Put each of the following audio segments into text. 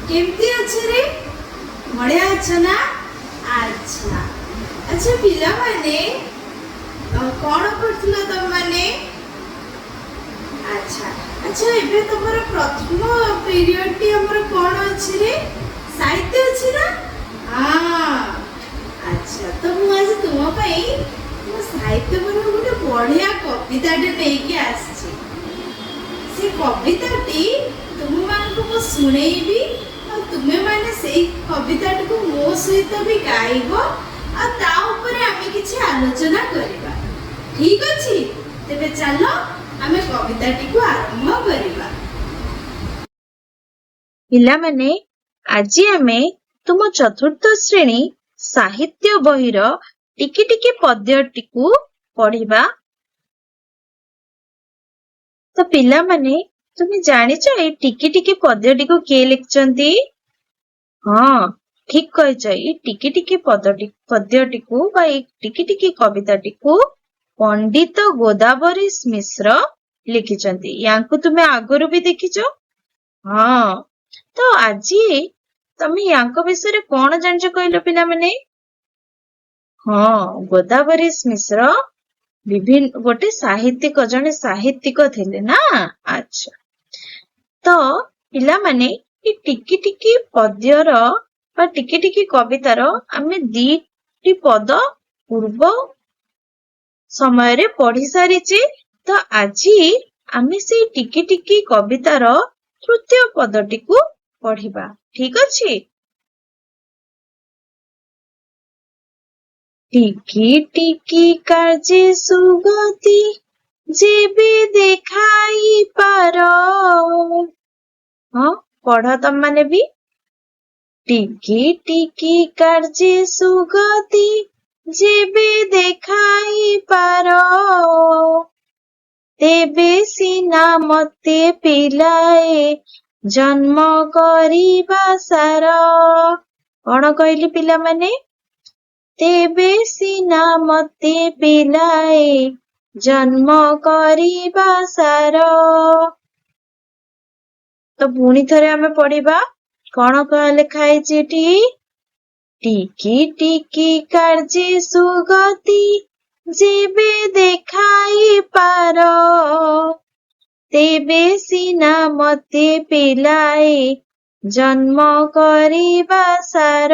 केमती अच्छे रे बढ़िया अच्छा ना अच्छा अच्छा पिला माने कौन करथिला तम माने अच्छा अच्छा एबे तमर प्रथम पीरियड टी हमर कौन अछि रे साहित्य अछि ना हां अच्छा तो मु आज तुम पई मो साहित्य पर गोटे बढ़िया कविता टे नै के आछि से कविता टी तुम मान को सुनेइबी और तुम्हें माने से कविता को मो सहित भी गाइबो आ ता ऊपर आमे किछि आलोचना करिबा ठीक अछि तेबे चलो आमे कविता को आरंभ करिबा पिला माने आज आमे तुम चतुर्थ श्रेणी साहित्य बहिर टिकी टिकी पद्यटी को पढ़िबा। तो पिला माने तुम जानिच ए टिकी टिकी पद्यटी को किए लिखचंती? हाँ ठीक कहिच ए टिकी टिकी पद्यटी को बा ए टिकी टिकी कविताटी को पंडित गोदावरी मिश्र लिखिचंती। यांको तुमे आगुरु भी देखिचो? हाँ तो आज तमे यांको विषय कौन जानिच कहलो पिला माने? हाँ गोदावरी मिश्र विभिन्न गोटे साहित्यिक जने साहित्यिक थिले ना। अच्छा तो पिला माने ये टिकी टिकी पद्यर बा टिकी टिकी कवितार आमे दी पद पूर्व समय रे पढ़ी सारिचे। तो आज आमे से टिकी टिकी कवितार तृतीय पदटी को पढ़िबा ठीक अछि। टिकी टिकी कार्जे सुगति जेबे देखाई पारो। हाँ पढ़ तम माने भी टिकी टिकी कार्जे सुगति जेबे देखाई पारो तेबे सिना मते पिलाए जन्म करिबा सार। कौन कहली पिला माने तेबे सिना मते पिलाए जन्म करिबा सार। तो पुणी थरे आमे पढ़िबा कौन कह लिखा है टिकी टिकी कार्जे सुगति जेबे देखाई पारो तेबे सिना मते पिलाए जन्म करिबा सार।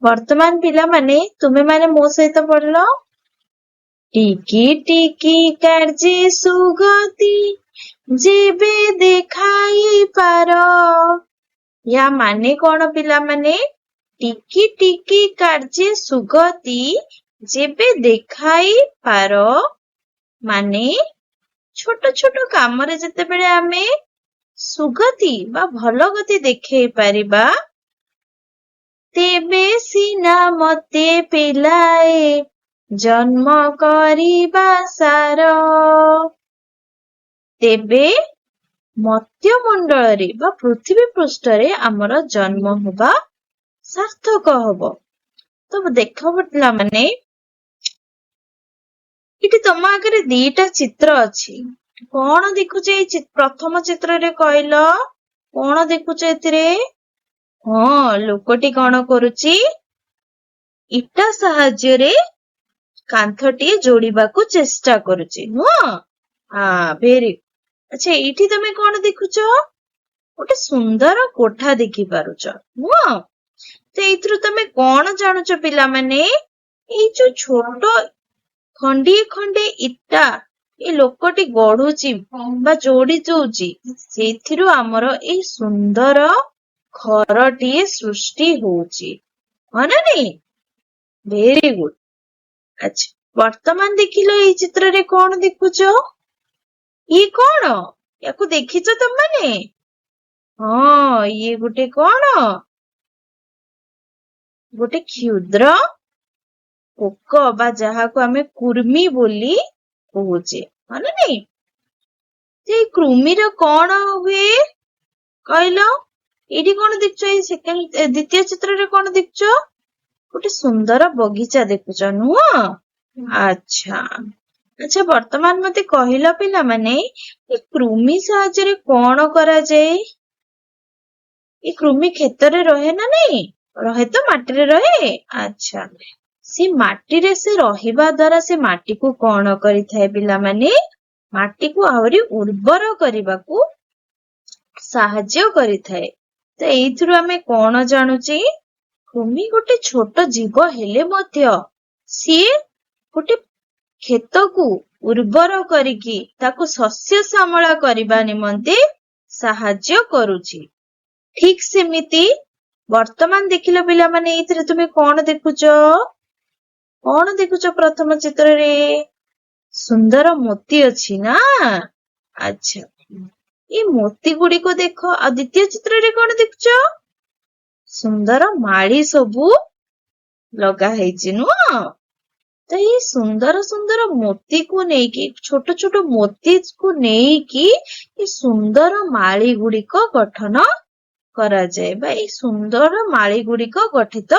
वर्तमान पिला माने तुमे माने मो सहित पढ़लो टिकी टिकी कार्जे सुगति जेबे देखाई पारो। या माने कौन पिला माने टिकी टिकी कार्जे सुगति जेबे देखाई पारो माने छोट छोट काम रे जते बेले आमे सुगति बा भलो गति देखै परिबा तेबे सिना मते पिलाए जन्म करिबा सार। तेबे मत्य मंडल रे बा पृथ्वी पृष्ठ रे आमर जन्म होबा सार्थक होबो। तो देखो बटला माने इटी तम आगे दीटा चित्र अछि कौन देखुचे प्रथम चित्र रे कहलो कौन देखुचे एथिरे? हाँ लोकटी कौन करुची इटा साहाज्य रे कांथटी जोड़िबा को चेष्टा करुची नुआ। हाँ भेरी अच्छा इठी तमे कौन देखुचो गोटे सुंदर कोठा देखि पारुचो नुआ। तो एथरु तमे कौन जानुचो पिला माने ए जो छोट खंडे खंडे इटा ए लोकटी गढ़ुची बा जोड़ी जोची सेथिरु हमर ए सुंदर घरटी सृष्टि होची हाँ ना नहीं वेरी गुड। अच्छा वर्तमान देखिलो ए चित्र रे कौन देखुचो ये कौन याकू देखिचो तम माने? हाँ ये गोटे कौन गोटे क्षुद्र पोक बा जहा को आमे कुर्मी बोली कहूचे हाँ ना नहीं। जे कृमि रो कौन हुए कहलो एडी कौन देखचो ए सेकंड द्वितीय चित्र रे कौन देखचो गोटे सुंदर बगीचा देखुचो नुआ। अच्छा अच्छा वर्तमान मते कहिला पिला माने ए कृमि साहाय्य रे कौन करा जाए? ଏ କୃମି କ୍ଷେତରେ ରହେ ନା ନାଇଁ? ରହେ ତ, ମାଟିରେ ରହେ। ଆଚ୍ଛା, ସେ ମାଟିରେ ସେ ରହିବା ଦ୍ୱାରା ସେ ମାଟିକୁ କଣ କରିଥାଏ ପିଲାମାନେ? ମାଟିକୁ ଆହୁରି ଉର୍ବର କରିବାକୁ ସାହାଯ୍ୟ କରିଥାଏ। ତ ଏଇଥିରୁ ଆମେ କଣ ଜାଣୁଛେ? କୃମି ଗୋଟେ ଛୋଟ ଜୀବ ହେଲେ ମଧ୍ୟ ସିଏ ଗୋଟେ କ୍ଷେତକୁ ଉର୍ବର କରିକି ତାକୁ ଶସ୍ୟ ଶ୍ୟାମଳ କରିବା ନିମନ୍ତେ ସାହାଯ୍ୟ କରୁଛି। ଠିକ ସେମିତି ବର୍ତ୍ତମାନ ଦେଖିଲ ପିଲାମାନେ, ଏଇଥିରେ ତୁମେ କଣ ଦେଖୁଛ? କଣ ଦେଖୁଛ ପ୍ରଥମ ଚିତ୍ରରେ? ସୁନ୍ଦର ମୋତି ଅଛି ନା? ଆଚ୍ଛା, ଏ ମୋତି ଗୁଡିକ ଦେଖ। ଆଉ ଦ୍ୱିତୀୟ ଚିତ୍ରରେ କଣ ଦେଖୁଛ? ସୁନ୍ଦର ମାଳି ସବୁ ଲଗା ହେଇଛି, ନୁହଁ? ତ ଏଇ ସୁନ୍ଦର ସୁନ୍ଦର ମୋତିକୁ ନେଇକି, ଛୋଟ ଛୋଟ ମୋତିକୁ ନେଇକି ଏ ସୁନ୍ଦର ମାଳି ଗୁଡିକ ଗଠନ କରାଯାଏ, ବା ଏଇ ସୁନ୍ଦର ମାଳି ଗୁଡିକ ଗଠିତ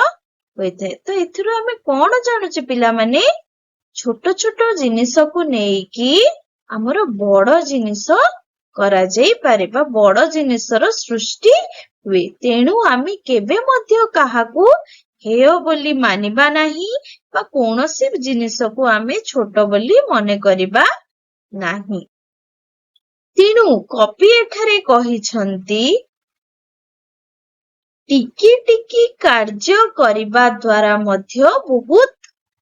ହୋଇଥାଏ। ତ ଏଥିରୁ ଆମେ କଣ ଜାଣୁଛେ ପିଲାମାନେ? ଛୋଟ ଛୋଟ ଜିନିଷକୁ ନେଇକି ଆମର ବଡ ଜିନିଷ କରାଯାଇ ପାରେ, ବା ବଡ ଜିନିଷର ସୃଷ୍ଟି ହୁଏ। ତେଣୁ ଆମେ କେବେ ମଧ୍ୟ କାହାକୁ ହେୟ ବୋଲି ମାନିବା ନାହିଁ, ବା କୌଣସି ଜିନିଷକୁ ଆମେ ଛୋଟ ବୋଲି ମନେ କରିବା ନାହିଁ। ତେଣୁ କବି ଏଠାରେ କହିଛନ୍ତି, ଟିକି ଟିକି କାର୍ଯ୍ୟ କରିବା ଦ୍ୱାରା ମଧ୍ୟ ବହୁତ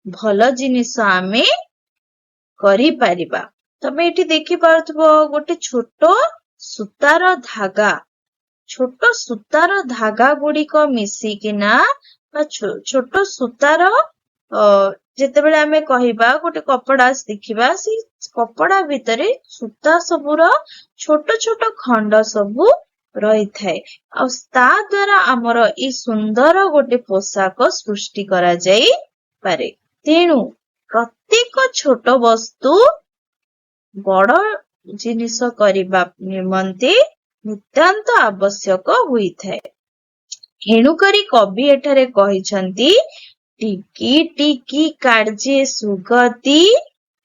ଭଲ ଜିନିଷ ଆମେ କରିପାରିବା। ତମେ ଏଠି ଦେଖିପାରୁଥିବ ଗୋଟେ ଛୋଟ ସୂତାର ଧାଗା। ଛୋଟ ସୂତାର ଧାଗା ଗୁଡିକ ମିଶିକିନା, ବା ଛୋଟ ସୂତାର ଯେତେବେଳେ ଆମେ କହିବା ଗୋଟେ କପଡା ଦେଖିବା, ସେଇ କପଡା ଭିତରେ ସୂତା ସବୁର ଛୋଟ ଛୋଟ ଖଣ୍ଡ ସବୁ ରହିଥାଏ। ଆଉ ତା ଦ୍ୱାରା ଆମର ଏଇ ସୁନ୍ଦର ଗୋଟେ ପୋଷାକ ସୃଷ୍ଟି କରାଯାଇପାରେ। ତେଣୁ ପ୍ରତ୍ୟେକ ଛୋଟ ବସ୍ତୁ ବଡ ଜିନିଷ କରିବା ନିମନ୍ତେ ନିତାନ୍ତ ଆବଶ୍ୟକ ହୋଇଥାଏ। ଏଣୁକରି କବି ଏଠାରେ କହିଛନ୍ତି, ଟିକି ଟିକି କାର୍ଯ୍ୟେ ସୁଗତି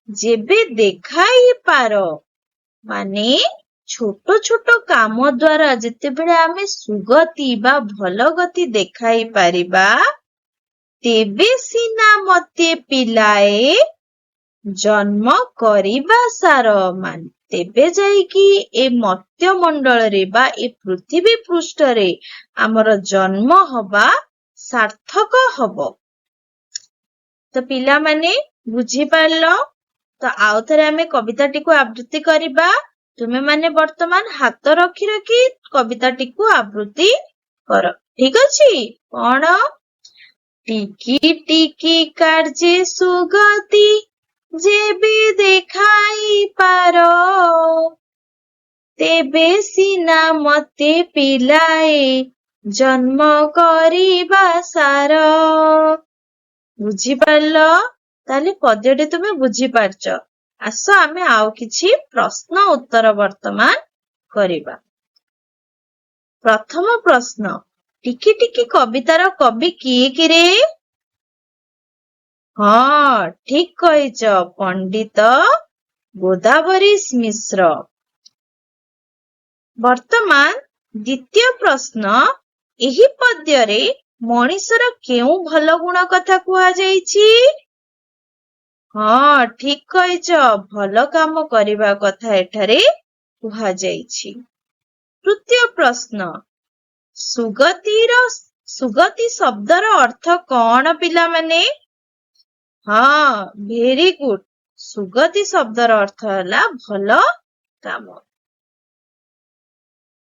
ଯେବେ ଦେଖାଇ ପାର। ମାନେ ଛୋଟ ଛୋଟ କାମ ଦ୍ୱାରା ଯେତେବେଳେ ଆମେ ସୁଗତି ବା ଭଲ ଗତି ଦେଖାଇ ପାରିବା, ତେବେ ସିନା ମତେ ପିଲାଏ ଜନ୍ମ କରିବା ସାର। ମାନେ ତେବେ ଯାଇକି ଏ ମର୍ତ୍ତ୍ୟମଣ୍ଡଳରେ ବା ଏ ପୃଥିବୀ ପୃଷ୍ଠରେ ଆମର ଜନ୍ମ ହବା ସାର୍ଥକ ହବ। ତ ପିଲାମାନେ ବୁଝିପାରିଲ? ତ ଆଉ ଥରେ ଆମେ କବିତାଟିକୁ ଆବୃତ୍ତି କରିବା। ତୁମେମାନେ ବର୍ତ୍ତମାନ ହାତ ରଖି ରଖି କବିତାଟିକୁ ଆବୃତ୍ତି କର। ଠିକ ଅଛି? କଣ? ଟିକି ଟିକି କାର୍ଯ୍ୟେ ସୁଗତି ଯେବେ ଦେଖାଇ ପାର, ତେବେ ସିନା ମତେ ପିଲାଏ ଜନ୍ମ କରିବା ସାର। ବୁଝିପାରିଲ? ତାହେଲେ ପଦ୍ୟଟି ତୁମେ ବୁଝିପାରିଛ। ଆସ ଆମେ ଆଉ କିଛି ପ୍ରଶ୍ନ ଉତ୍ତର ବର୍ତ୍ତମାନ କରିବା। ପ୍ରଥମ ପ୍ରଶ୍ନ, ଟିକି ଟିକି କବିତାର କବି କିଏ କିରେ? ହଁ, ଠିକ କହିଛ, ପଣ୍ଡିତ ଗୋଦାବରୀଶ ମିଶ୍ର। ବର୍ତ୍ତମାନ ଦ୍ୱିତୀୟ ପ୍ରଶ୍ନ, ଏହି ପଦ୍ୟରେ ମଣିଷର କେଉଁ ଭଲ ଗୁଣ କଥା କୁହାଯାଇଛି? ହଁ, ଠିକ କହିଛ, ଭଲ କାମ କରିବା କଥା ଏଠାରେ କୁହାଯାଇଛି। ତୃତୀୟ ପ୍ରଶ୍ନ, ସୁଗତି ଶବ୍ଦର ଅର୍ଥ କଣ ପିଲାମାନେ? ହଁ, ଭେରି ଗୁଡ୍। ସୁଗତି ଶବ୍ଦର ଅର୍ଥ ହେଲା ଭଲ କାମ।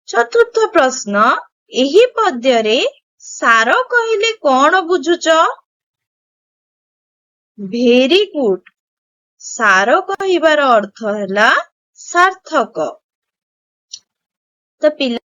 ଚତୁର୍ଥ ପ୍ରଶ୍ନ, ଏହି ପଦ୍ୟରେ ସାର କହିଲେ କଣ ବୁଝୁଛ? Very good. ସାର କହିବାର ଅର୍ଥ ହେଲା ସାର୍ଥକ। ତ ପିଲା